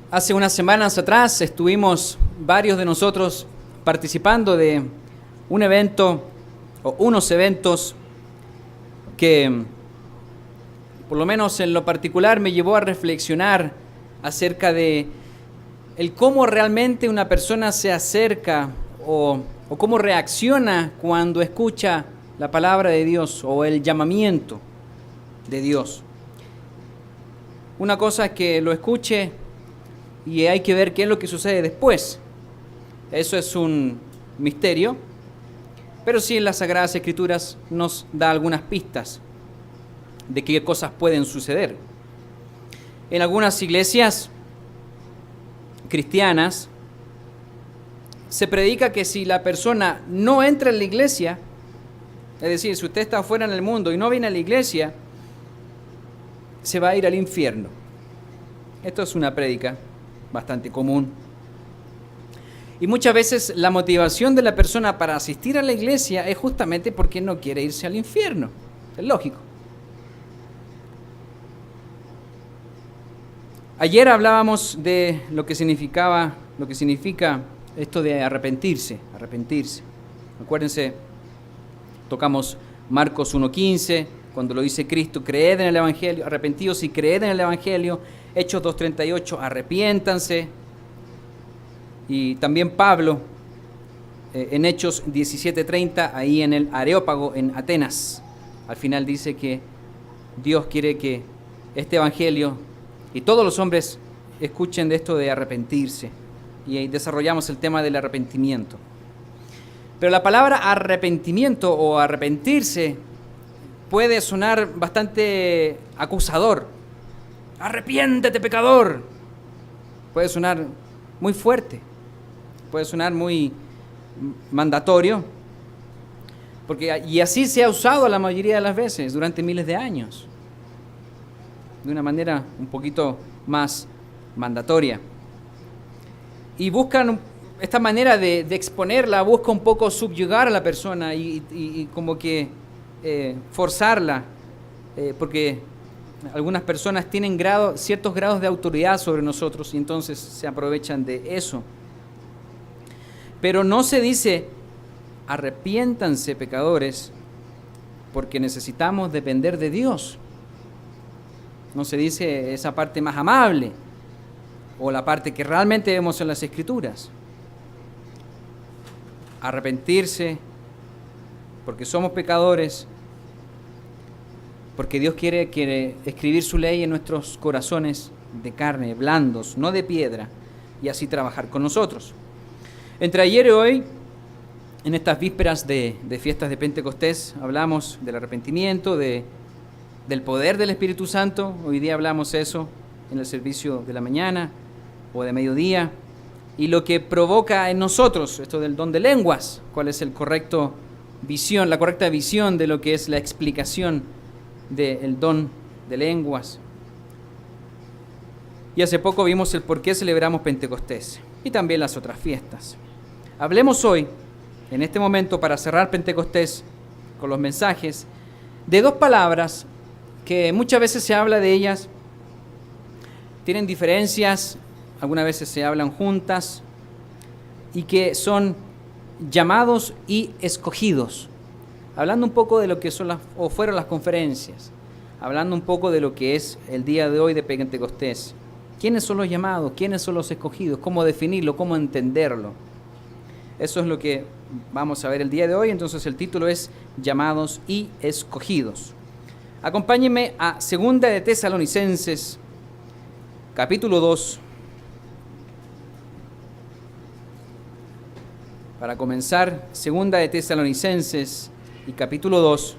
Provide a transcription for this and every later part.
Hace unas semanas atrás estuvimos varios de nosotros participando de un evento o unos eventos que, por lo menos en lo particular, me llevó a reflexionar acerca de el cómo realmente una persona se acerca o cómo reacciona cuando escucha la palabra de Dios o el llamamiento de Dios. Una cosa es que lo escuche y hay que ver qué es lo que sucede después. Eso es un misterio, pero sí en las Sagradas Escrituras nos da algunas pistas de qué cosas pueden suceder. En algunas iglesias cristianas se predica que si la persona no entra en la iglesia, es decir, si usted está afuera en el mundo y no viene a la iglesia, se va a ir al infierno. Esto es una prédica bastante común. Y muchas veces la motivación de la persona para asistir a la iglesia es justamente porque no quiere irse al infierno. Es lógico. Ayer hablábamos de lo que significa esto de arrepentirse. Acuérdense, tocamos Marcos 1:15, cuando lo dice Cristo, creed en el Evangelio, arrepentidos y creed en el Evangelio. Hechos 2:38, arrepiéntanse. Y también Pablo, en Hechos 17:30, ahí en el Areópago, en Atenas, al final dice que Dios quiere que este Evangelio y todos los hombres escuchen de esto de arrepentirse. Y ahí desarrollamos el tema del arrepentimiento. Pero la palabra arrepentimiento o arrepentirse puede sonar bastante acusador. ¡Arrepiéntete, pecador! Puede sonar muy fuerte, puede sonar muy mandatorio, y así se ha usado la mayoría de las veces durante miles de años, de una manera un poquito más mandatoria. Y buscan, esta manera de exponerla, busca un poco subyugar a la persona y como que forzarla, porque algunas personas tienen ciertos grados de autoridad sobre nosotros y entonces se aprovechan de eso. Pero no se dice, arrepiéntanse pecadores, porque necesitamos depender de Dios. No se dice esa parte más amable o la parte que realmente vemos en las Escrituras. Arrepentirse porque somos pecadores, porque Dios quiere escribir su ley en nuestros corazones de carne, blandos, no de piedra, y así trabajar con nosotros. Entre ayer y hoy, en estas vísperas de fiestas de Pentecostés, hablamos del arrepentimiento, del poder del Espíritu Santo. Hoy día hablamos eso en el servicio de la mañana o de mediodía, y lo que provoca en nosotros esto del don de lenguas, cuál es la correcta visión de lo que es la explicación del don de lenguas. Y hace poco vimos el por qué celebramos Pentecostés y también las otras fiestas. Hablemos hoy, en este momento, para cerrar Pentecostés con los mensajes, de dos palabras que muchas veces se habla de ellas, tienen diferencias, algunas veces se hablan juntas, y que son llamados y escogidos. Hablando un poco de lo que son fueron las conferencias, hablando un poco de lo que es el día de hoy de Pentecostés. ¿Quiénes son los llamados? ¿Quiénes son los escogidos? ¿Cómo definirlo? ¿Cómo entenderlo? Eso es lo que vamos a ver el día de hoy. Entonces el título es Llamados y Escogidos. Acompáñenme a 2 de Tesalonicenses, capítulo 2. Para comenzar, 2 de Tesalonicenses y capítulo 2.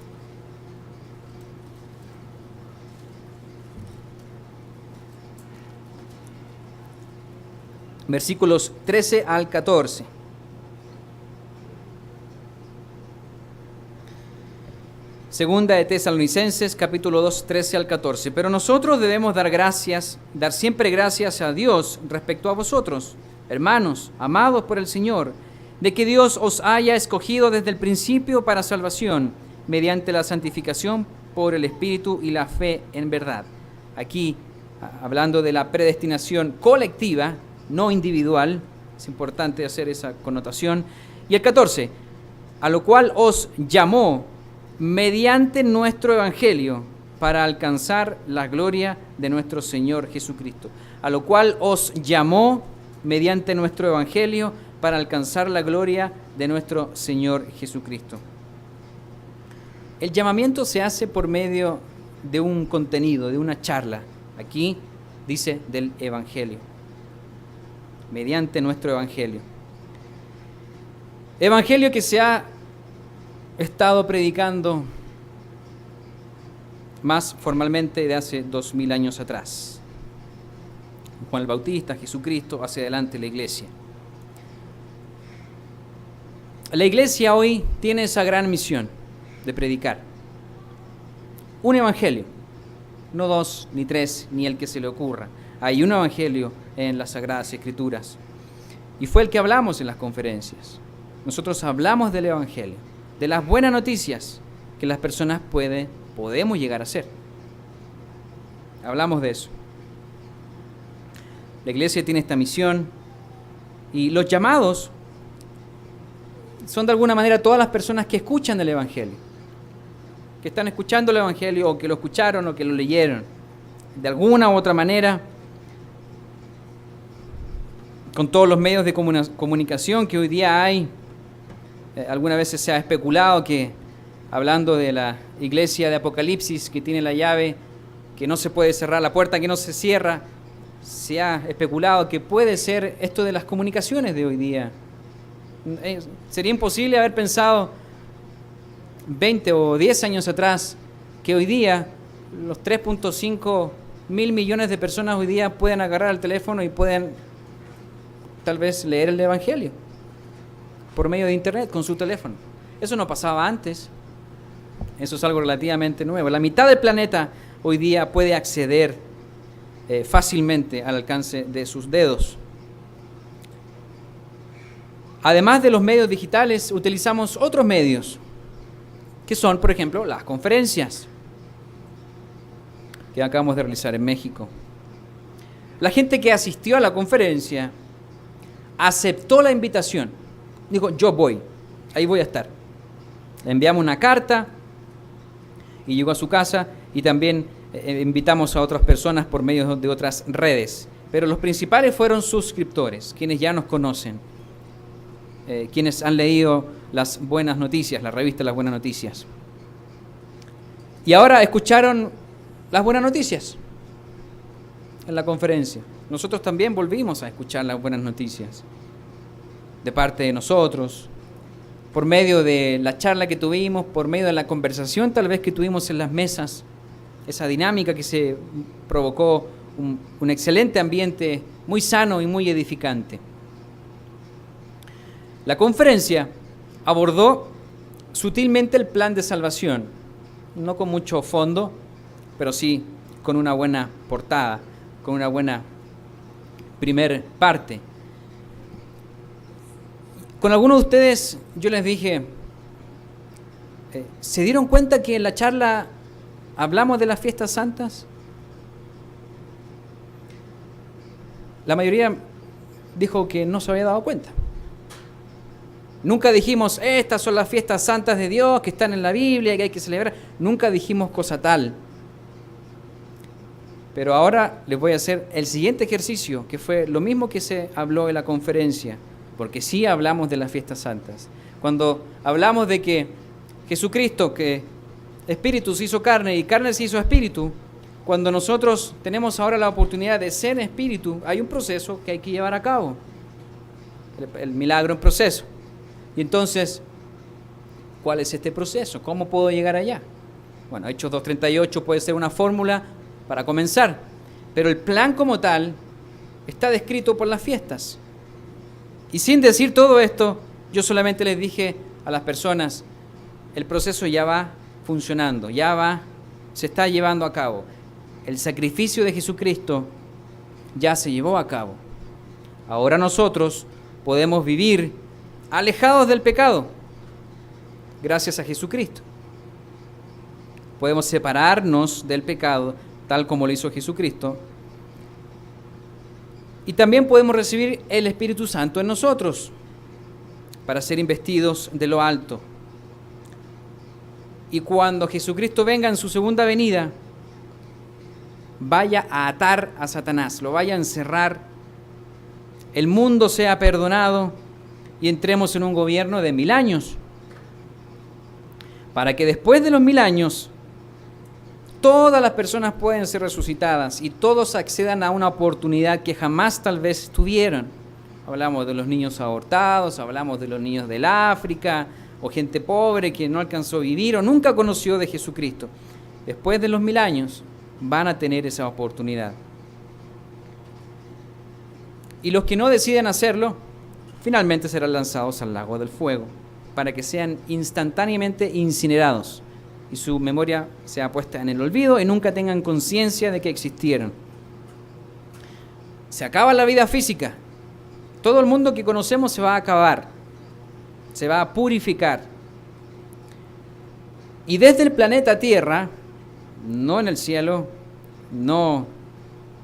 Versículos 13 al 14. Segunda de Tesalonicenses, capítulo 2, 13 al 14. Pero nosotros debemos dar siempre gracias a Dios respecto a vosotros, hermanos, amados por el Señor, de que Dios os haya escogido desde el principio para salvación, mediante la santificación por el Espíritu y la fe en verdad. Aquí hablando de la predestinación colectiva, no individual. Es importante hacer esa connotación. Y el 14, a lo cual os llamó mediante nuestro evangelio para alcanzar la gloria de nuestro Señor Jesucristo. A lo cual os llamó mediante nuestro evangelio para alcanzar la gloria de nuestro Señor Jesucristo. El llamamiento se hace por medio de un contenido, de una charla. Aquí dice del evangelio, mediante nuestro evangelio. Evangelio que se ha estado predicando más formalmente de hace 2000 años atrás. Juan el Bautista, Jesucristo, hacia adelante la iglesia. La iglesia hoy tiene esa gran misión de predicar un evangelio, no 2, ni 3, ni el que se le ocurra. Hay un evangelio en las Sagradas Escrituras y fue el que hablamos en las conferencias. Nosotros hablamos del evangelio, de las buenas noticias que las personas podemos llegar a ser. Hablamos de eso. La iglesia tiene esta misión y los llamados son de alguna manera todas las personas que escuchan el evangelio, que están escuchando el evangelio o que lo escucharon o que lo leyeron. De alguna u otra manera, con todos los medios de comunicación que hoy día hay, algunas veces se ha especulado que, hablando de la iglesia de Apocalipsis que tiene la llave, que no se puede cerrar, la puerta que no se cierra, se ha especulado que puede ser esto de las comunicaciones de hoy día. Sería imposible haber pensado 20 o 10 años atrás que hoy día los 3.5 mil millones de personas hoy día pueden agarrar el teléfono y pueden tal vez leer el evangelio por medio de internet con su teléfono. Eso no pasaba antes. Eso es algo relativamente nuevo. La mitad del planeta hoy día puede acceder fácilmente al alcance de sus dedos. Además de los medios digitales, utilizamos otros medios, que son, por ejemplo, las conferencias que acabamos de realizar en México. La gente que asistió a la conferencia aceptó la invitación. Dijo, yo voy, ahí voy a estar. Le enviamos una carta y llegó a su casa y también invitamos a otras personas por medio de otras redes. Pero los principales fueron suscriptores, quienes ya nos conocen. Quienes han leído las buenas noticias, la revista Las Buenas Noticias. Y ahora escucharon las buenas noticias en la conferencia. Nosotros también volvimos a escuchar las buenas noticias de parte de nosotros, por medio de la charla que tuvimos, por medio de la conversación tal vez que tuvimos en las mesas, esa dinámica que se provocó, un excelente ambiente muy sano y muy edificante. La conferencia abordó sutilmente el plan de salvación, no con mucho fondo, pero sí con una buena portada, con una buena primer parte. Con algunos de ustedes yo les dije, ¿se dieron cuenta que en la charla hablamos de las fiestas santas? La mayoría dijo que no se había dado cuenta. Nunca dijimos, estas son las fiestas santas de Dios que están en la Biblia y que hay que celebrar. Nunca dijimos cosa tal. Pero ahora les voy a hacer el siguiente ejercicio, que fue lo mismo que se habló en la conferencia, porque sí hablamos de las fiestas santas. Cuando hablamos de que Jesucristo, que Espíritu se hizo carne y carne se hizo espíritu, cuando nosotros tenemos ahora la oportunidad de ser espíritu, hay un proceso que hay que llevar a cabo. El milagro en proceso. Y entonces, ¿cuál es este proceso? ¿Cómo puedo llegar allá? Bueno, Hechos 2:38 puede ser una fórmula para comenzar, pero el plan como tal está descrito por las fiestas. Y sin decir todo esto, yo solamente les dije a las personas, el proceso ya va funcionando, se está llevando a cabo. El sacrificio de Jesucristo ya se llevó a cabo. Ahora nosotros podemos vivir alejados del pecado, gracias a Jesucristo. Podemos separarnos del pecado, tal como lo hizo Jesucristo, Y también podemos recibir el Espíritu Santo en nosotros para ser investidos de lo alto. Y cuando Jesucristo venga en su segunda venida, vaya a atar a Satanás, lo vaya a encerrar, el mundo sea perdonado y entremos en un gobierno de 1000 años. Para que después de los 1000 años, todas las personas pueden ser resucitadas y todos accedan a una oportunidad que jamás tal vez tuvieron. Hablamos de los niños abortados, hablamos de los niños del África, o gente pobre que no alcanzó a vivir o nunca conoció de Jesucristo. Después de los 1000 años van a tener esa oportunidad. Y los que no deciden hacerlo, finalmente serán lanzados al lago del fuego, para que sean instantáneamente incinerados y su memoria sea puesta en el olvido y nunca tengan conciencia de que existieron. Se acaba la vida física. Todo el mundo que conocemos se va a acabar, se va a purificar. Y desde el planeta Tierra, no en el cielo, no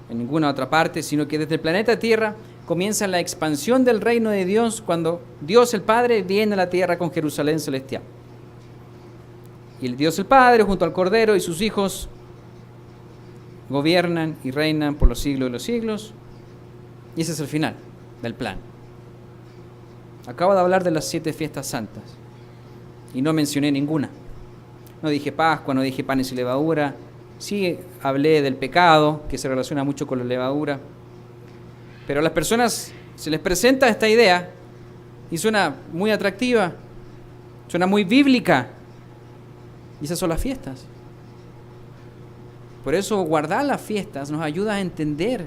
en ninguna otra parte, sino que desde el planeta Tierra comienza la expansión del reino de Dios cuando Dios el Padre viene a la tierra con Jerusalén celestial. Y el Dios el Padre junto al Cordero y sus hijos gobiernan y reinan por los siglos de los siglos. Y ese es el final del plan. Acabo de hablar de las 7 fiestas santas y no mencioné ninguna. No dije Pascua, no dije panes y levadura. Sí hablé del pecado, que se relaciona mucho con la levadura. Pero a las personas se les presenta esta idea y suena muy atractiva, suena muy bíblica. Y esas son las fiestas. Por eso guardar las fiestas nos ayuda a entender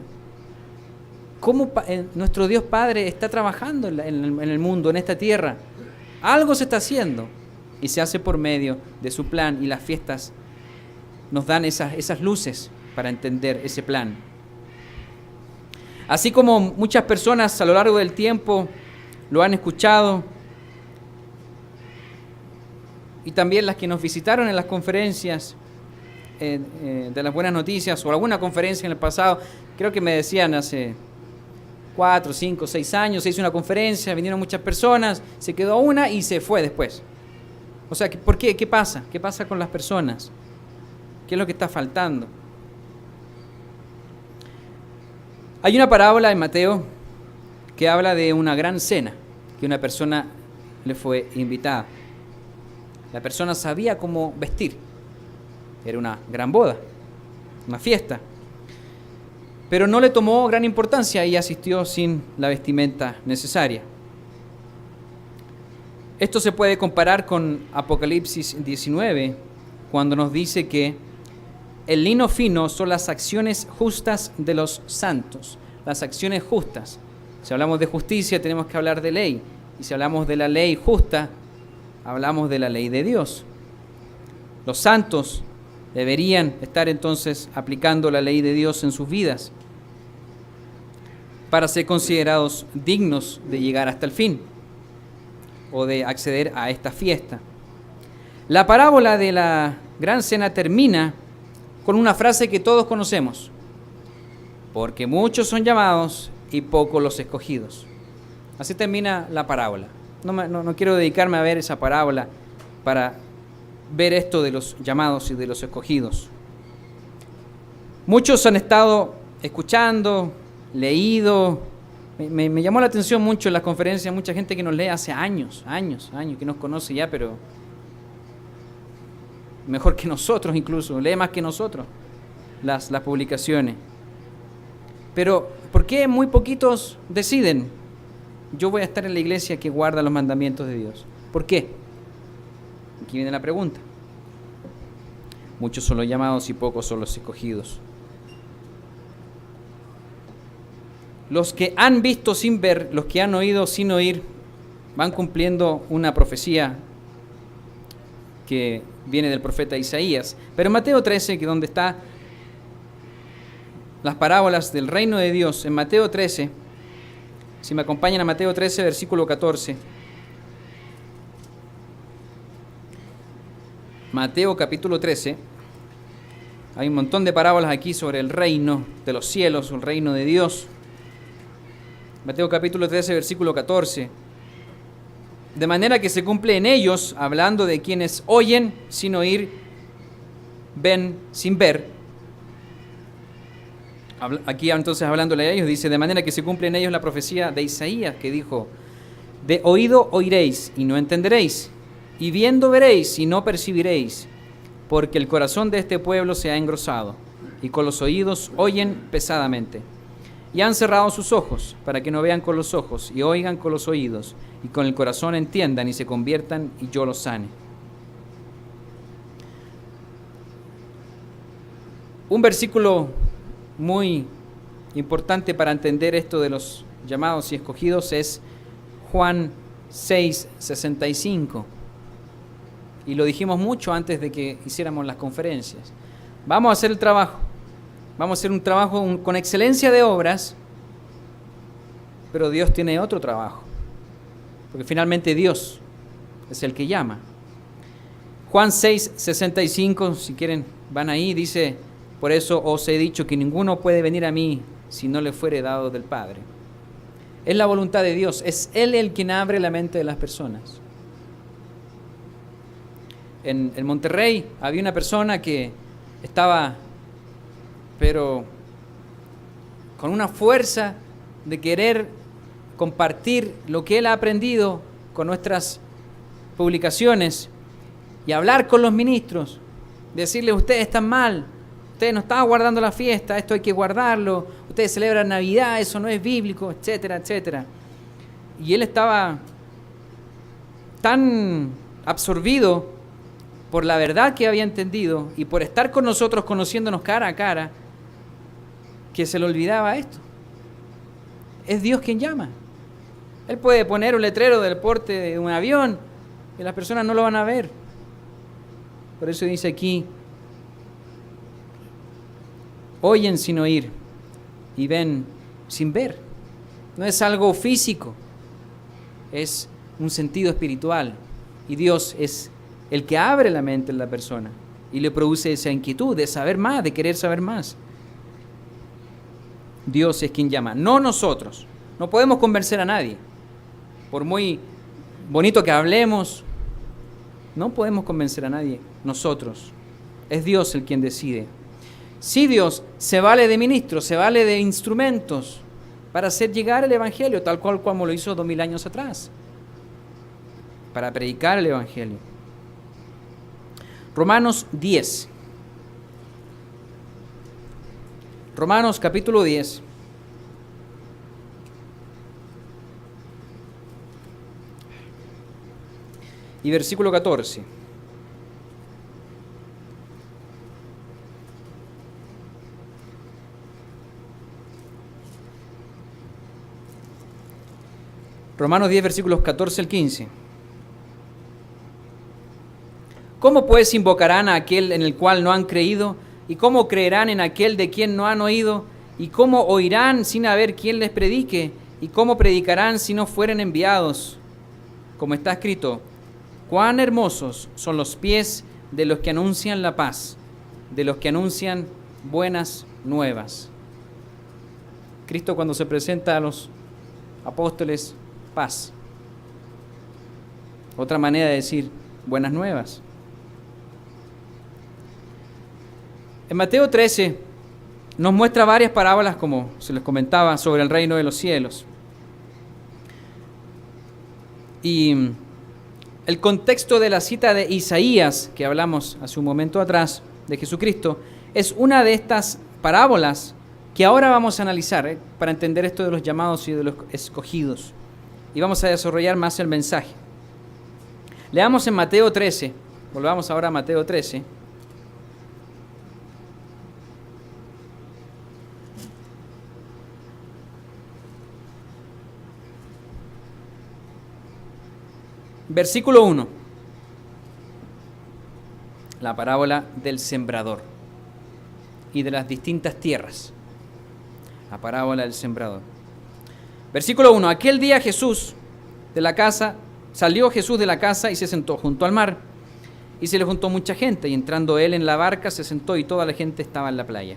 cómo nuestro Dios Padre está trabajando en el mundo, en esta tierra. Algo se está haciendo y se hace por medio de su plan, y las fiestas nos dan esas luces para entender ese plan. Así como muchas personas a lo largo del tiempo lo han escuchado, y también las que nos visitaron en las conferencias de las buenas noticias o alguna conferencia en el pasado, creo que me decían hace 4, 5, 6 años, se hizo una conferencia, vinieron muchas personas, se quedó una y se fue después. O sea, ¿por qué? ¿Qué pasa? ¿Qué pasa con las personas? ¿Qué es lo que está faltando? Hay una parábola en Mateo que habla de una gran cena que una persona le fue invitada. La persona sabía cómo vestir. Era una gran boda, una fiesta. Pero no le tomó gran importancia y asistió sin la vestimenta necesaria. Esto se puede comparar con Apocalipsis 19, cuando nos dice que el lino fino son las acciones justas de los santos. Las acciones justas. Si hablamos de justicia, tenemos que hablar de ley. Y si hablamos de la ley justa, hablamos de la ley de Dios. Los santos deberían estar entonces aplicando la ley de Dios en sus vidas para ser considerados dignos de llegar hasta el fin o de acceder a esta fiesta. La parábola de la gran cena termina con una frase que todos conocemos: porque muchos son llamados y pocos los escogidos. Así termina la parábola. No quiero dedicarme a ver esa parábola para ver esto de los llamados y de los escogidos. Muchos han estado escuchando, leído. Me llamó la atención mucho en las conferencias, mucha gente que nos lee hace años, que nos conoce ya, pero mejor que nosotros incluso, lee más que nosotros las publicaciones. Pero, ¿por qué muy poquitos deciden? Yo voy a estar en la iglesia que guarda los mandamientos de Dios. ¿Por qué? Aquí viene la pregunta. Muchos son los llamados y pocos son los escogidos. Los que han visto sin ver, los que han oído sin oír, van cumpliendo una profecía que viene del profeta Isaías. Pero en Mateo 13, que es donde está las parábolas del reino de Dios, en Mateo 13, si me acompañan a Mateo 13, versículo 14. Mateo capítulo 13. Hay un montón de parábolas aquí sobre el reino de los cielos, el reino de Dios. Mateo capítulo 13, versículo 14. De manera que se cumple en ellos, hablando de quienes oyen sin oír, ven sin ver. Aquí entonces hablándole a ellos, dice, de manera que se cumple en ellos la profecía de Isaías, que dijo, de oído oiréis y no entenderéis, y viendo veréis y no percibiréis, porque el corazón de este pueblo se ha engrosado, y con los oídos oyen pesadamente, y han cerrado sus ojos, para que no vean con los ojos, y oigan con los oídos, y con el corazón entiendan y se conviertan, y yo los sane. Un versículo muy importante para entender esto de los llamados y escogidos es Juan 6:65. Y lo dijimos mucho antes de que hiciéramos las conferencias. Vamos a hacer el trabajo. Vamos a hacer un trabajo con excelencia de obras, pero Dios tiene otro trabajo. Porque finalmente Dios es el que llama. Juan 6:65, si quieren, van ahí, dice, por eso os he dicho que ninguno puede venir a mí si no le fuere dado del Padre. Es la voluntad de Dios, es Él el quien abre la mente de las personas. En Monterrey había una persona que estaba, pero con una fuerza de querer compartir lo que él ha aprendido con nuestras publicaciones y hablar con los ministros, decirles, ustedes están mal, ustedes no están guardando la fiesta, esto hay que guardarlo, ustedes celebran Navidad, eso no es bíblico, etcétera, etcétera. Y él estaba tan absorbido por la verdad que había entendido y por estar con nosotros conociéndonos cara a cara, que se le olvidaba esto. Es Dios quien llama. Él puede poner un letrero del porte de un avión y las personas no lo van a ver. Por eso dice aquí, oyen sin oír y ven sin ver. No es algo físico, es un sentido espiritual. Y Dios es el que abre la mente en la persona y le produce esa inquietud de saber más, de querer saber más. Dios es quien llama, no nosotros. No podemos convencer a nadie. Por muy bonito que hablemos, no podemos convencer a nadie. Nosotros. Es Dios el quien decide. Sí, Dios se vale de ministros, se vale de instrumentos para hacer llegar el Evangelio, tal cual como lo hizo 2000 años atrás, para predicar el Evangelio. Romanos 10. Romanos capítulo 10. Y versículo 14. Romanos 10, versículos 14 al 15. ¿Cómo pues invocarán a aquel en el cual no han creído? ¿Y cómo creerán en aquel de quien no han oído? ¿Y cómo oirán sin haber quien les predique? ¿Y cómo predicarán si no fueren enviados? Como está escrito, cuán hermosos son los pies de los que anuncian la paz, de los que anuncian buenas nuevas. Cristo, cuando se presenta a los apóstoles, paz. Otra manera de decir buenas nuevas. En Mateo 13 nos muestra varias parábolas, como se les comentaba, sobre el reino de los cielos. Y el contexto de la cita de Isaías, que hablamos hace un momento atrás, de Jesucristo, es una de estas parábolas que ahora vamos a analizar, para entender esto de los llamados y de los escogidos. Y vamos a desarrollar más el mensaje. Leamos en Mateo 13, volvamos ahora a Mateo 13. Versículo 1. La parábola del sembrador y de las distintas tierras. La parábola del sembrador. Versículo 1. Aquel día salió Jesús de la casa y se sentó junto al mar. Y se le juntó mucha gente, y entrando él en la barca se sentó y toda la gente estaba en la playa.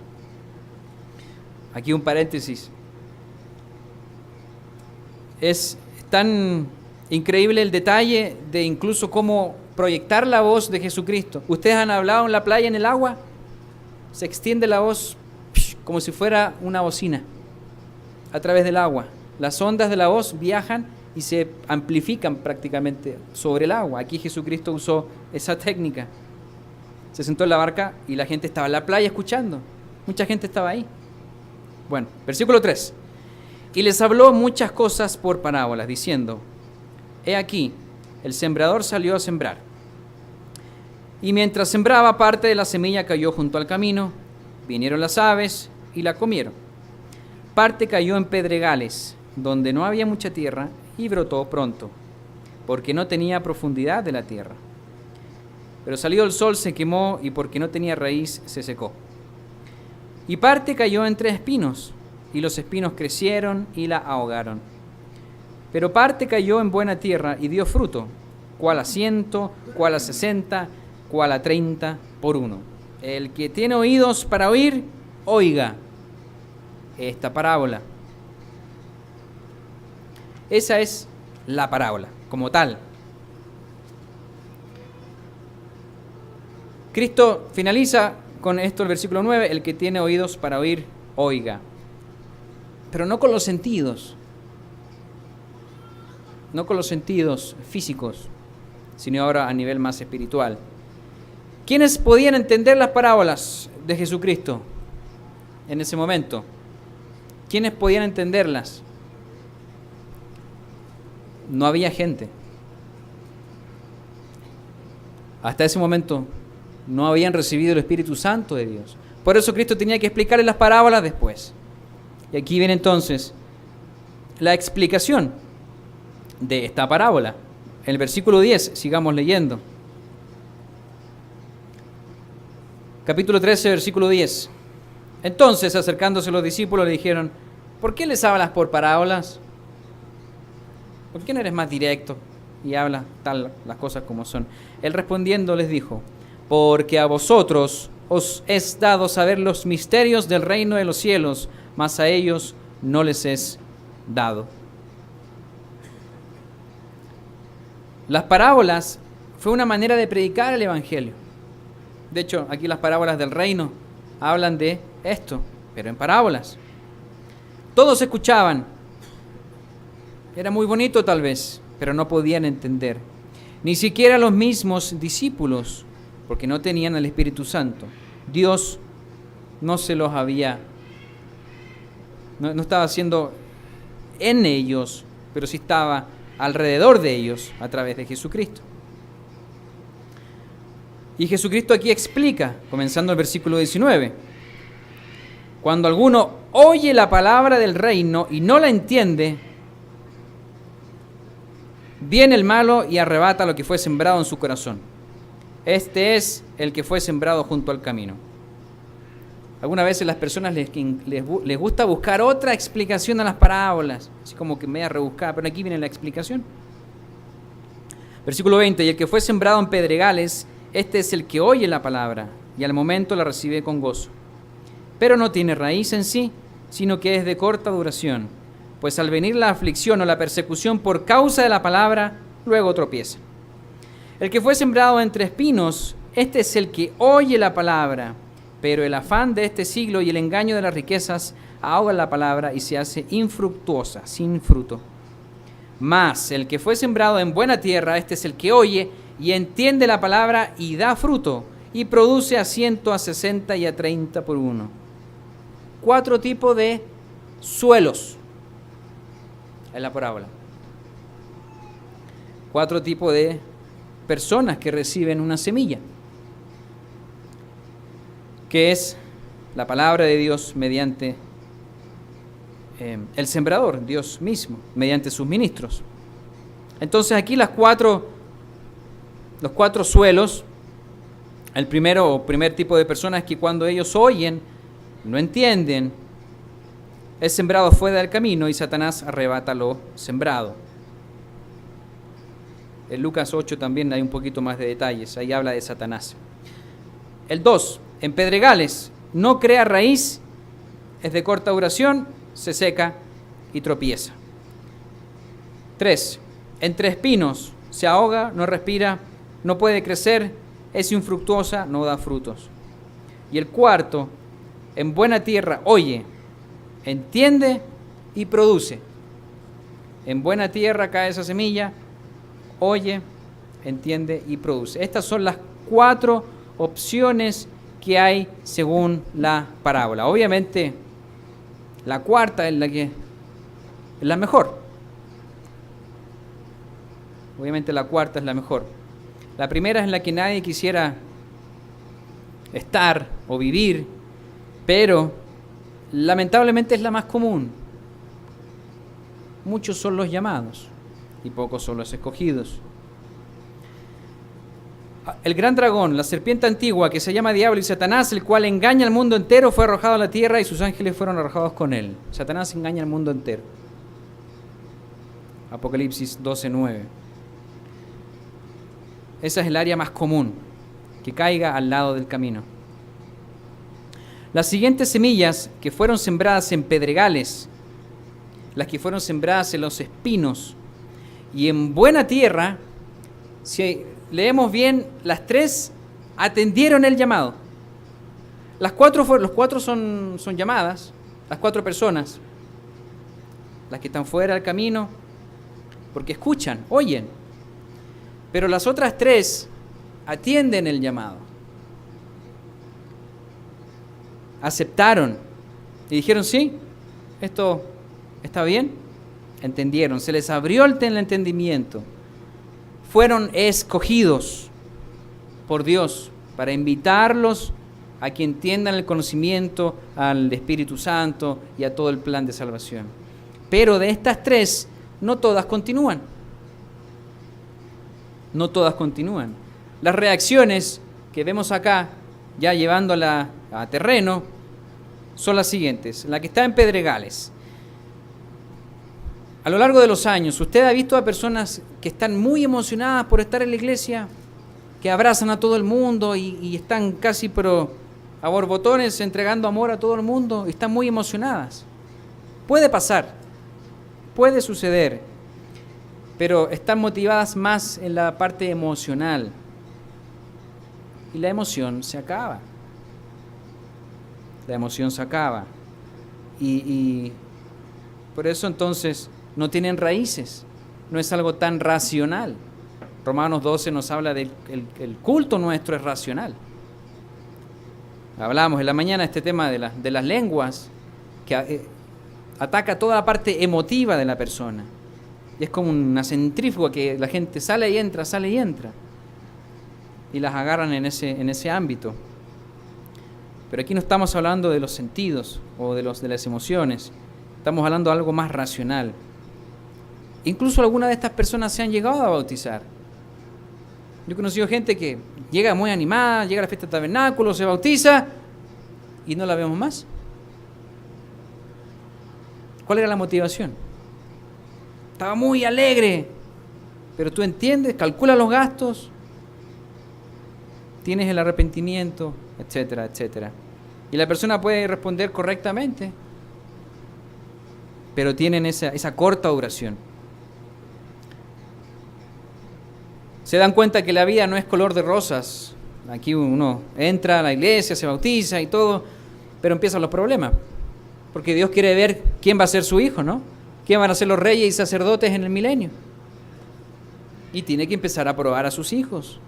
Aquí un paréntesis. Es tan increíble el detalle de incluso cómo proyectar la voz de Jesucristo. ¿Ustedes han hablado en la playa, en el agua? Se extiende la voz como si fuera una bocina a través del agua. Las ondas de la voz viajan y se amplifican prácticamente sobre el agua. Aquí Jesucristo usó esa técnica. Se sentó en la barca y la gente estaba en la playa escuchando. Mucha gente estaba ahí. Bueno, versículo 3. Y les habló muchas cosas por parábolas, diciendo: He aquí, el sembrador salió a sembrar. Y mientras sembraba, parte de la semilla cayó junto al camino. Vinieron las aves y la comieron. Parte cayó en pedregales, donde no había mucha tierra, y brotó pronto, porque no tenía profundidad de la tierra. Pero salido el sol se quemó, y porque no tenía raíz se secó. Y parte cayó entre espinos, y los espinos crecieron y la ahogaron. Pero parte cayó en buena tierra y dio fruto, cual a 100, cual a 60, cual a 30 por uno. El que tiene oídos para oír, oiga esta parábola. Esa es la parábola, como tal. Cristo finaliza con esto el versículo 9, el que tiene oídos para oír, oiga. Pero no con los sentidos, no con los sentidos físicos, sino ahora a nivel más espiritual. ¿Quiénes podían entender las parábolas de Jesucristo en ese momento? ¿Quiénes podían entenderlas? No había gente. Hasta ese momento no habían recibido el Espíritu Santo de Dios. Por eso Cristo tenía que explicarles las parábolas después. Y aquí viene entonces la explicación de esta parábola. En el versículo 10, sigamos leyendo. Capítulo 13, versículo 10. Entonces, acercándose los discípulos, le dijeron: ¿por qué les hablas por parábolas? ¿Por qué no eres más directo y hablas tal las cosas como son? Él respondiendo les dijo: porque a vosotros os es dado saber los misterios del reino de los cielos, mas a ellos no les es dado. Las parábolas fue una manera de predicar el evangelio. De hecho, aquí las parábolas del reino hablan de esto, pero en parábolas. Todos escuchaban. Era muy bonito tal vez, pero no podían entender. Ni siquiera los mismos discípulos, porque no tenían al Espíritu Santo. Dios no se los había, no estaba haciendo en ellos, pero sí estaba alrededor de ellos a través de Jesucristo. Y Jesucristo aquí explica, comenzando el versículo 19, cuando alguno oye la palabra del reino y no la entiende, viene el malo y arrebata lo que fue sembrado en su corazón. Este es el que fue sembrado junto al camino. Algunas veces las personas les gusta buscar otra explicación a las parábolas, así como que media rebuscada, pero aquí viene la explicación. Versículo 20, y el que fue sembrado en pedregales, este es el que oye la palabra y al momento la recibe con gozo. Pero no tiene raíz en sí, sino que es de corta duración, pues al venir la aflicción o la persecución por causa de la palabra, luego tropieza. El que fue sembrado entre espinos, este es el que oye la palabra, pero el afán de este siglo y el engaño de las riquezas ahoga la palabra y se hace infructuosa, sin fruto. Mas el que fue sembrado en buena tierra, este es el que oye y entiende la palabra y da fruto, y produce a 100, a 60 y a 30 por uno. 4 tipos de suelos en la parábola. 4 tipos de personas que reciben una semilla, que es la palabra de Dios mediante el sembrador, Dios mismo, mediante sus ministros. Entonces aquí los cuatro suelos, el primer tipo de personas que cuando ellos oyen, no entienden, es sembrado fuera del camino y Satanás arrebata lo sembrado. En Lucas 8 también hay un poquito más de detalles, ahí habla de Satanás. El 2, en pedregales, no crea raíz, es de corta duración, se seca y tropieza. 3. Entre espinos, se ahoga, no respira, no puede crecer, es infructuosa, no da frutos. Y el 4, en buena tierra, oye, entiende y produce. En buena tierra cae esa semilla, oye, entiende y produce. Estas son las 4 opciones que hay según la parábola. Obviamente, la cuarta es la mejor. Obviamente la cuarta es la mejor. La primera es la que nadie quisiera estar o vivir, pero lamentablemente es la más común. Muchos son los llamados y pocos son los escogidos. El gran dragón, la serpiente antigua que se llama Diablo y Satanás, el cual engaña al mundo entero, fue arrojado a la tierra y sus ángeles fueron arrojados con él. Satanás engaña al mundo entero. Apocalipsis 12:9. Esa es el área más común, que caiga al lado del camino. Las siguientes semillas que fueron sembradas en pedregales, las que fueron sembradas en los espinos y en buena tierra, si leemos bien, las 3 atendieron el llamado. Los 4 son llamadas, las 4 personas, las que están fuera del camino, porque escuchan, oyen. Pero las otras 3 atienden el llamado. Aceptaron y dijeron, sí, esto está bien. Entendieron, se les abrió el entendimiento. Fueron escogidos por Dios para invitarlos a que entiendan el conocimiento al Espíritu Santo y a todo el plan de salvación. Pero de estas 3, no todas continúan. No todas continúan. Las reacciones que vemos acá, ya llevándola a terreno, son las siguientes. La que está en pedregales. A lo largo de los años, ¿usted ha visto a personas que están muy emocionadas por estar en la iglesia? Que abrazan a todo el mundo y están casi pero a borbotones entregando amor a todo el mundo y están muy emocionadas. Puede pasar, puede suceder, pero están motivadas más en la parte emocional. Y la emoción se acaba. La emoción se acaba. Y por eso entonces no tienen raíces. No es algo tan racional. Romanos 12 nos habla del el culto nuestro es racional. Hablábamos en la mañana este tema de las lenguas, que ataca toda la parte emotiva de la persona. Y es como una centrífuga que la gente sale y entra, y las agarran en ese ámbito. Pero aquí no estamos hablando de los sentidos o de las emociones, estamos hablando de algo más racional. Incluso algunas de estas personas se han llegado a bautizar. Yo he conocido gente que llega muy animada, llega a la fiesta del tabernáculo, se bautiza y no la vemos más. ¿Cuál era la motivación? Estaba muy alegre, pero tú entiendes, calcula los gastos, tienes el arrepentimiento, etcétera, etcétera. Y la persona puede responder correctamente, pero tienen esa corta duración. Se dan cuenta que la vida no es color de rosas. Aquí uno entra a la iglesia, se bautiza y todo, pero empiezan los problemas. Porque Dios quiere ver quién va a ser su hijo, ¿no? ¿Quién van a ser los reyes y sacerdotes en el milenio? Y tiene que empezar a probar a sus hijos.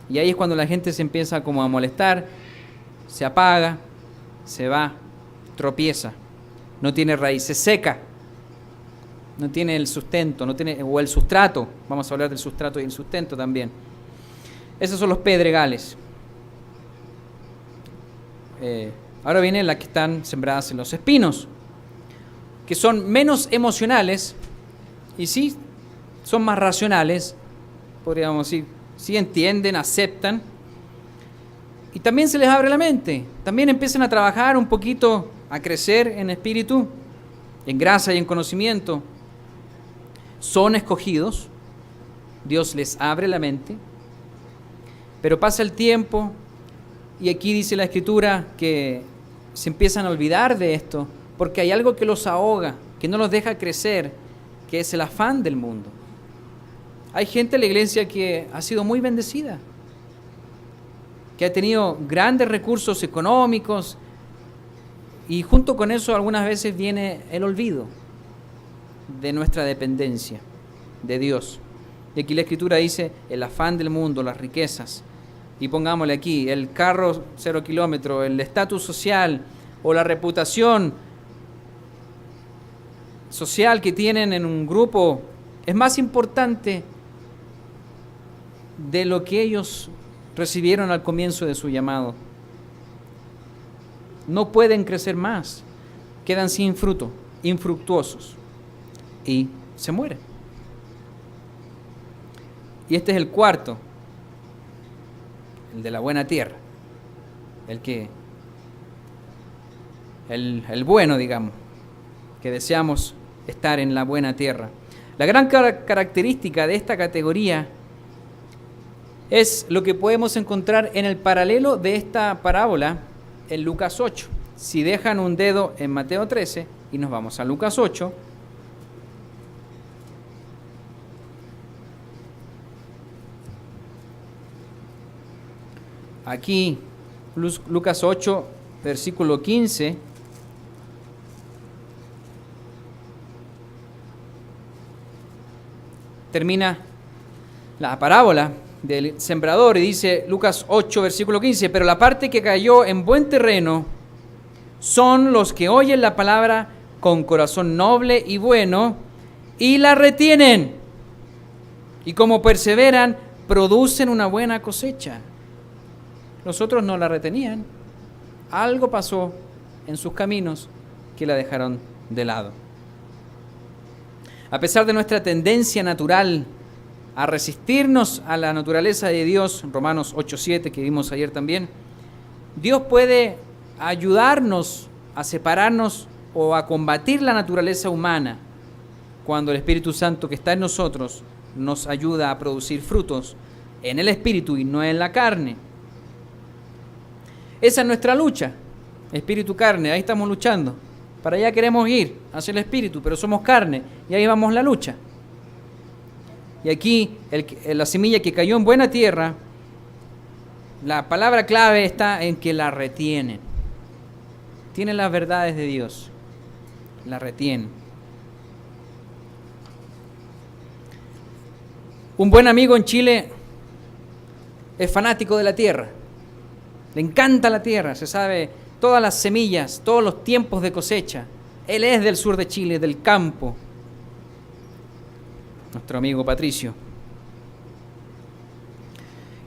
Y ahí es cuando la gente se empieza como a molestar, se apaga, se va, tropieza, no tiene raíz, se seca, no tiene el sustento, o el sustrato. Vamos a hablar del sustrato y el sustento también. Esos son los pedregales. Ahora vienen las que están sembradas en los espinos, que son menos emocionales y sí son más racionales, podríamos decir, sí entienden, aceptan, y también se les abre la mente, también empiezan a trabajar un poquito, a crecer en espíritu, en gracia y en conocimiento. Son escogidos, Dios les abre la mente, pero pasa el tiempo y aquí dice la Escritura que se empiezan a olvidar de esto, porque hay algo que los ahoga, que no los deja crecer, que es el afán del mundo. Hay gente en la iglesia que ha sido muy bendecida, que ha tenido grandes recursos económicos, y junto con eso algunas veces viene el olvido de nuestra dependencia de Dios. Y aquí la Escritura dice el afán del mundo, las riquezas, y pongámosle aquí el carro 0 kilómetros, el estatus social o la reputación social que tienen en un grupo es más importante de lo que ellos recibieron al comienzo de su llamado. No pueden crecer más, quedan sin fruto, infructuosos, y se mueren. Y este es el cuarto, el de la buena tierra, el bueno, digamos, que deseamos estar en la buena tierra. La gran característica de esta categoría es lo que podemos encontrar en el paralelo de esta parábola en Lucas 8. Si dejan un dedo en Mateo 13 y nos vamos a Lucas 8, aquí Lucas 8, versículo 15, termina la parábola del sembrador y dice Lucas 8, versículo 15, pero la parte que cayó en buen terreno son los que oyen la palabra con corazón noble y bueno y la retienen, y como perseveran producen una buena cosecha. Los otros no la retenían, algo pasó en sus caminos que la dejaron de lado. A pesar de nuestra tendencia natural a resistirnos a la naturaleza de Dios, Romanos 8:7 que vimos ayer también, Dios puede ayudarnos a separarnos o a combatir la naturaleza humana cuando el Espíritu Santo que está en nosotros nos ayuda a producir frutos en el Espíritu y no en la carne. Esa es nuestra lucha, espíritu-carne, ahí estamos luchando. Para allá queremos ir, hacia el Espíritu, pero somos carne y ahí vamos la lucha. Y aquí la semilla que cayó en buena tierra, la palabra clave está en que la retienen. Tienen las verdades de Dios, la retienen. Un buen amigo en Chile es fanático de la tierra, le encanta la tierra, se sabe todas las semillas, todos los tiempos de cosecha. Él es del sur de Chile, del campo. Nuestro amigo Patricio.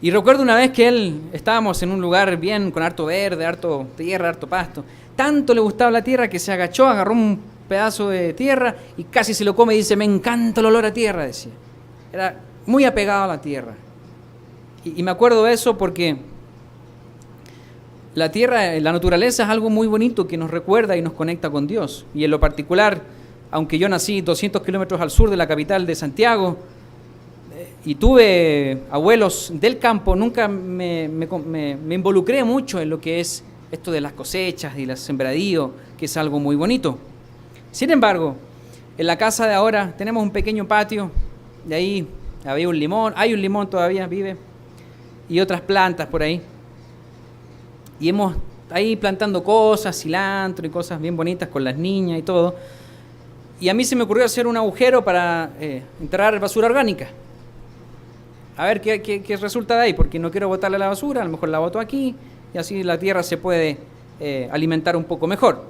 Y recuerdo una vez que estábamos en un lugar bien con harto verde, harto tierra, harto pasto. Tanto le gustaba la tierra que se agachó, agarró un pedazo de tierra y casi se lo come y dice, me encanta el olor a tierra, decía. Era muy apegado a la tierra. Y me acuerdo de eso porque la tierra, la naturaleza es algo muy bonito que nos recuerda y nos conecta con Dios. Y en lo particular, aunque yo nací 200 kilómetros al sur de la capital de Santiago y tuve abuelos del campo, nunca me involucré mucho en lo que es esto de las cosechas y los sembradíos, que es algo muy bonito. Sin embargo, en la casa de ahora tenemos un pequeño patio, de ahí había un limón, hay un limón todavía, vive, y otras plantas por ahí. Y hemos ahí plantando cosas, cilantro y cosas bien bonitas con las niñas y todo. Y a mí se me ocurrió hacer un agujero para enterrar basura orgánica. A ver qué resulta de ahí, porque no quiero botarle la basura, a lo mejor la boto aquí y así la tierra se puede alimentar un poco mejor.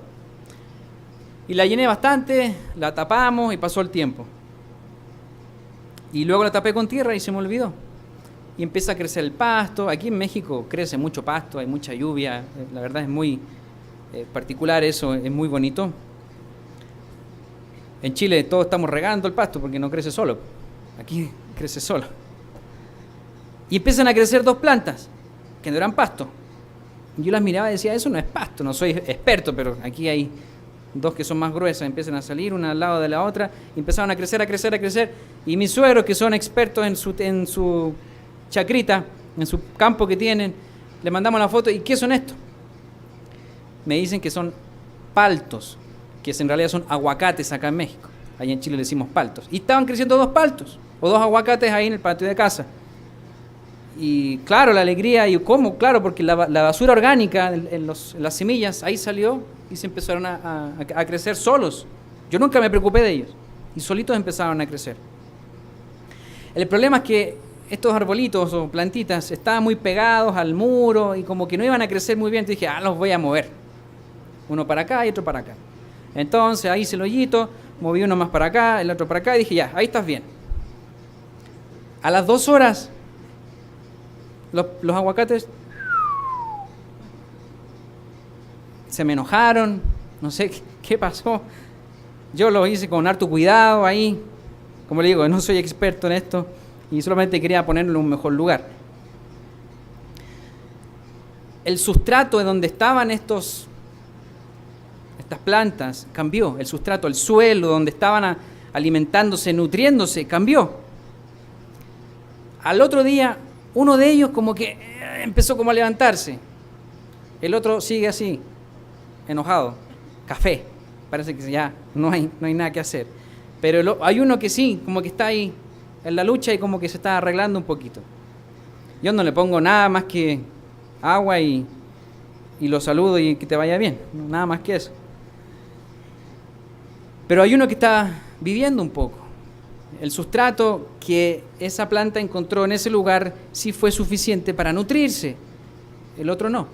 Y la llené bastante, la tapamos y pasó el tiempo. Y luego la tapé con tierra y se me olvidó. Y empieza a crecer el pasto. Aquí en México crece mucho pasto, hay mucha lluvia. La verdad es muy particular eso, es muy bonito. En Chile todos estamos regando el pasto porque no crece solo. Aquí crece solo. Y empiezan a crecer dos plantas que no eran pasto. Yo las miraba y decía, eso no es pasto, no soy experto, pero aquí hay dos que son más gruesas, empiezan a salir una al lado de la otra, y empezaron a crecer, a crecer, a crecer. Y mis suegros, que son expertos en su chacrita, en su campo que tienen, le mandamos la foto, ¿y qué son estos? Me dicen que son paltos, que en realidad son aguacates acá en México. Allá en Chile le decimos paltos. Y estaban creciendo 2 paltos o 2 aguacates ahí en el patio de casa. Y claro, la alegría, y cómo, claro, porque la basura orgánica en las semillas, ahí salió y se empezaron a crecer solos. Yo nunca me preocupé de ellos y solitos empezaron a crecer. El problema es que estos arbolitos o plantitas estaban muy pegados al muro y como que no iban a crecer muy bien. Entonces dije, los voy a mover. Uno para acá y otro para acá. Entonces ahí hice el hoyito, moví uno más para acá, el otro para acá y dije, ya, ahí estás bien. A las 2 horas, los aguacates se me enojaron, no sé qué pasó. Yo lo hice con harto cuidado ahí. Como le digo, no soy experto en esto y solamente quería ponerlo en un mejor lugar. El sustrato de donde estaban estas plantas cambió. El sustrato, el suelo donde estaban alimentándose, nutriéndose, cambió. Al otro día, uno de ellos como que empezó como a levantarse. El otro sigue así, enojado, café. Parece que ya no hay nada que hacer. Pero hay uno que sí, como que está ahí en la lucha y como que se está arreglando un poquito. Yo no le pongo nada más que agua y lo saludo y que te vaya bien. Nada más que eso. Pero hay uno que está viviendo un poco. El sustrato que esa planta encontró en ese lugar sí fue suficiente para nutrirse. El otro no.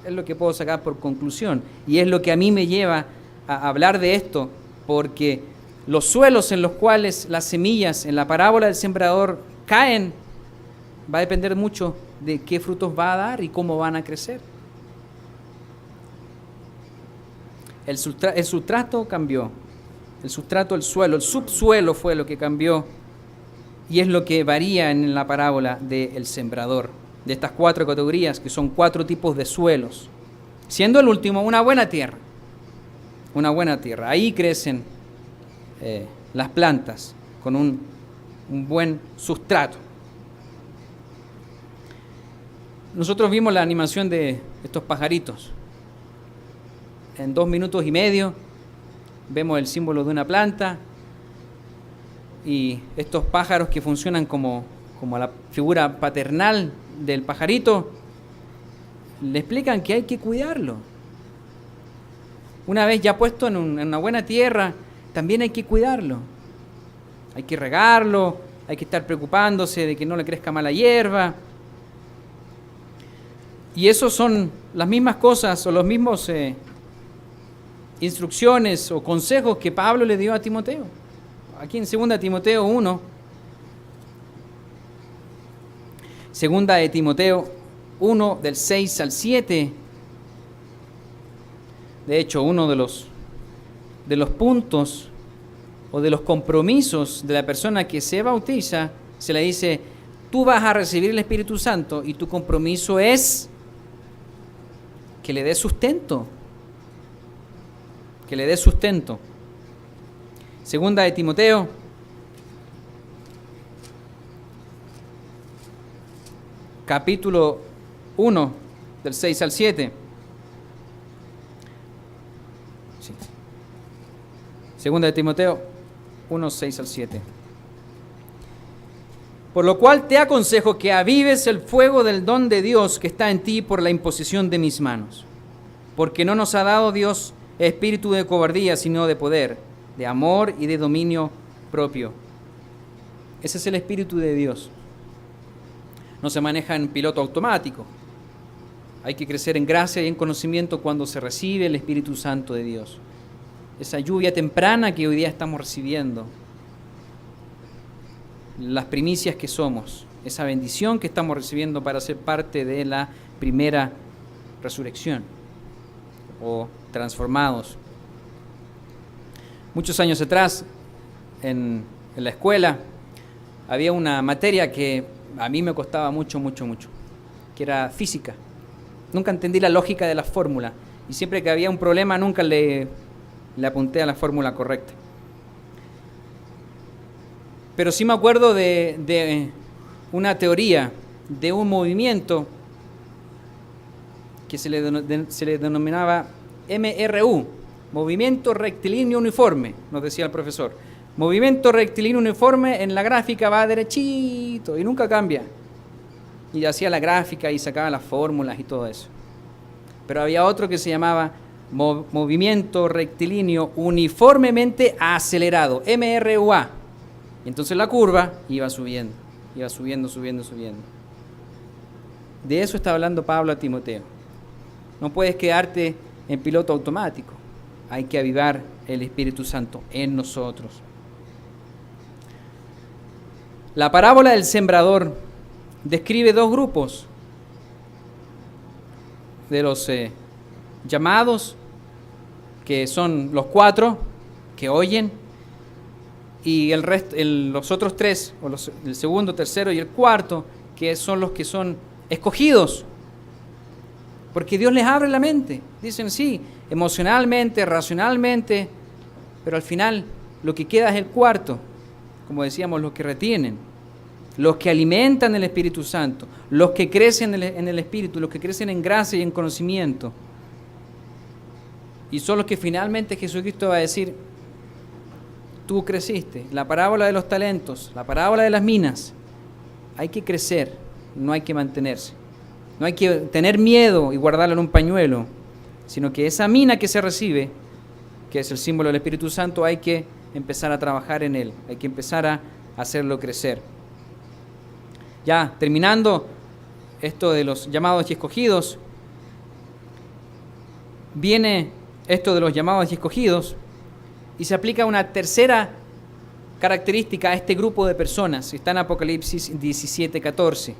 Es lo que puedo sacar por conclusión. Y es lo que a mí me lleva a hablar de esto, porque los suelos en los cuales las semillas en la parábola del sembrador caen va a depender mucho de qué frutos va a dar y cómo van a crecer. El sustrato cambió. El sustrato, el suelo, el subsuelo fue lo que cambió y es lo que varía en la parábola del sembrador, de estas 4 categorías que son 4 tipos de suelos, siendo el último una buena tierra. Una buena tierra. Ahí crecen las plantas con un buen sustrato. Nosotros vimos la animación de estos pajaritos. En 2 minutos y medio vemos el símbolo de una planta y estos pájaros que funcionan como la figura paternal del pajarito, le explican que hay que cuidarlo. Una vez ya puesto en una buena tierra, también hay que cuidarlo. Hay que regarlo, hay que estar preocupándose de que no le crezca mala hierba. Y esos son las mismas cosas o los mismos instrucciones o consejos que Pablo le dio a Timoteo. Aquí en 2 Timoteo 1, 2 de Timoteo 1 del 6 al 7, de hecho uno de los puntos o de los compromisos de la persona que se bautiza, se le dice, tú vas a recibir el Espíritu Santo y tu compromiso es que le des sustento. Que le dé sustento. 2 de Timoteo, capítulo 1, del 6 al 7. Sí. 2 de Timoteo 1, 6 al 7. Por lo cual te aconsejo que avives el fuego del don de Dios que está en ti por la imposición de mis manos. Porque no nos ha dado Dios espíritu de cobardía, sino de poder, de amor y de dominio propio. Ese es el Espíritu de Dios. No se maneja en piloto automático. Hay que crecer en gracia y en conocimiento cuando se recibe el Espíritu Santo de Dios. Esa lluvia temprana que hoy día estamos recibiendo. Las primicias que somos. Esa bendición que estamos recibiendo para ser parte de la primera resurrección. O transformados. Muchos años atrás, en la escuela, había una materia que a mí me costaba mucho, que era física. Nunca entendí la lógica de la fórmula y siempre que había un problema nunca le apunté a la fórmula correcta. Pero sí me acuerdo de una teoría, de un movimiento que se le denominaba MRU, movimiento rectilíneo uniforme, nos decía el profesor. Movimiento rectilíneo uniforme en la gráfica va derechito y nunca cambia. Y hacía la gráfica y sacaba las fórmulas y todo eso. Pero había otro que se llamaba movimiento rectilíneo uniformemente acelerado, MRUA. Y entonces la curva iba subiendo, subiendo. De eso está hablando Pablo a Timoteo. No puedes quedarte en piloto automático. Hay que avivar el Espíritu Santo en nosotros. La parábola del sembrador describe dos grupos de los llamados, que son los 4 que oyen, y el resto, los otros 3, o el segundo, tercero y el cuarto, que son los que son escogidos, porque Dios les abre la mente. Dicen sí, emocionalmente, racionalmente, pero al final lo que queda es el cuarto, como decíamos, los que retienen, los que alimentan el Espíritu Santo, los que crecen en el Espíritu, los que crecen en gracia y en conocimiento. Y son los que finalmente Jesucristo va a decir: tú creciste. La parábola de los talentos, la parábola de las minas. Hay que crecer, no hay que mantenerse. No hay que tener miedo y guardarla en un pañuelo, sino que esa mina que se recibe, que es el símbolo del Espíritu Santo, hay que empezar a trabajar en él, hay que empezar a hacerlo crecer. Ya terminando esto de los llamados y escogidos, viene esto de los llamados y escogidos y se aplica una tercera característica a este grupo de personas. Está en Apocalipsis 17:14,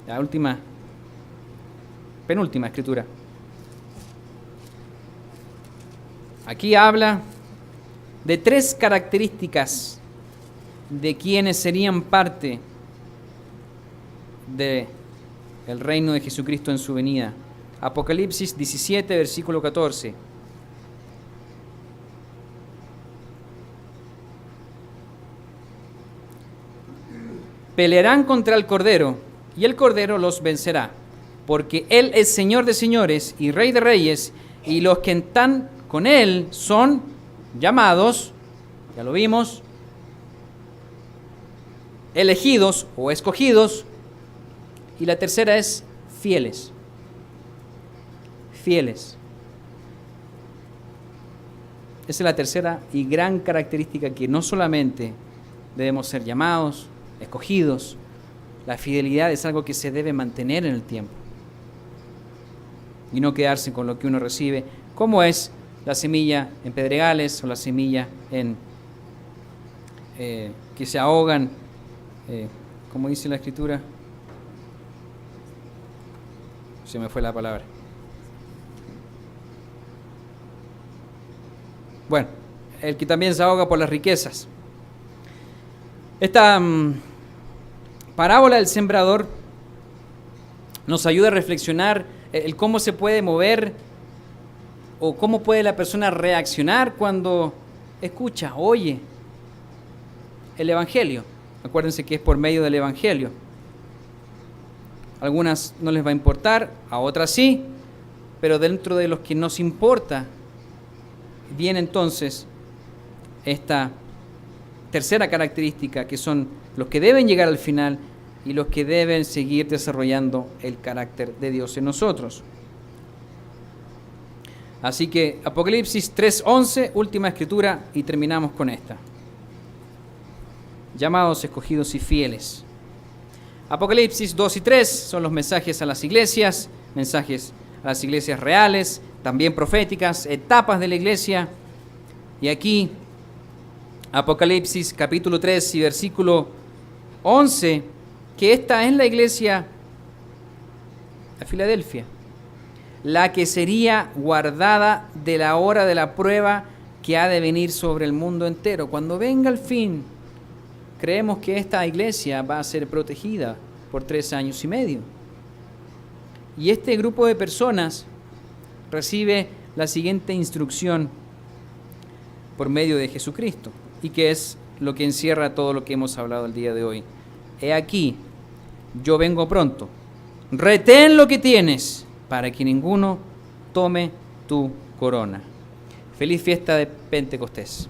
la penúltima escritura. Aquí habla de 3 características de quienes serían parte del reino de Jesucristo en su venida. Apocalipsis 17, versículo 14. Pelearán contra el Cordero, y el Cordero los vencerá, porque Él es Señor de señores y Rey de reyes, y los que están con Él son llamados, ya lo vimos, elegidos o escogidos, y la tercera es fieles. Fieles. Esa es la tercera y gran característica, que no solamente debemos ser llamados, escogidos, la fidelidad es algo que se debe mantener en el tiempo y no quedarse con lo que uno recibe, como es la semilla en pedregales o la semilla en que se ahogan, como dice la Escritura, se me fue la palabra. Bueno, el que también se ahoga por las riquezas. Esta parábola del sembrador nos ayuda a reflexionar el cómo se puede mover o cómo puede la persona reaccionar cuando escucha, oye el Evangelio. Acuérdense que es por medio del Evangelio. A algunas no les va a importar, a otras sí, pero dentro de los que nos importa viene entonces esta tercera característica, que son los que deben llegar al final y los que deben seguir desarrollando el carácter de Dios en nosotros. Así que Apocalipsis 3:11, última escritura, y terminamos con esta. Llamados, escogidos y fieles. Apocalipsis 2 y 3 son los mensajes a las iglesias reales, también proféticas, etapas de la iglesia. Y aquí, Apocalipsis capítulo 3 y versículo 11, que esta es la iglesia de Filadelfia, la que sería guardada de la hora de la prueba que ha de venir sobre el mundo entero. Cuando venga el fin, creemos que esta iglesia va a ser protegida por 3 años y medio. Y este grupo de personas recibe la siguiente instrucción por medio de Jesucristo, y que es lo que encierra todo lo que hemos hablado el día de hoy. He aquí, yo vengo pronto. Retén lo que tienes, para que ninguno tome tu corona. Feliz fiesta de Pentecostés.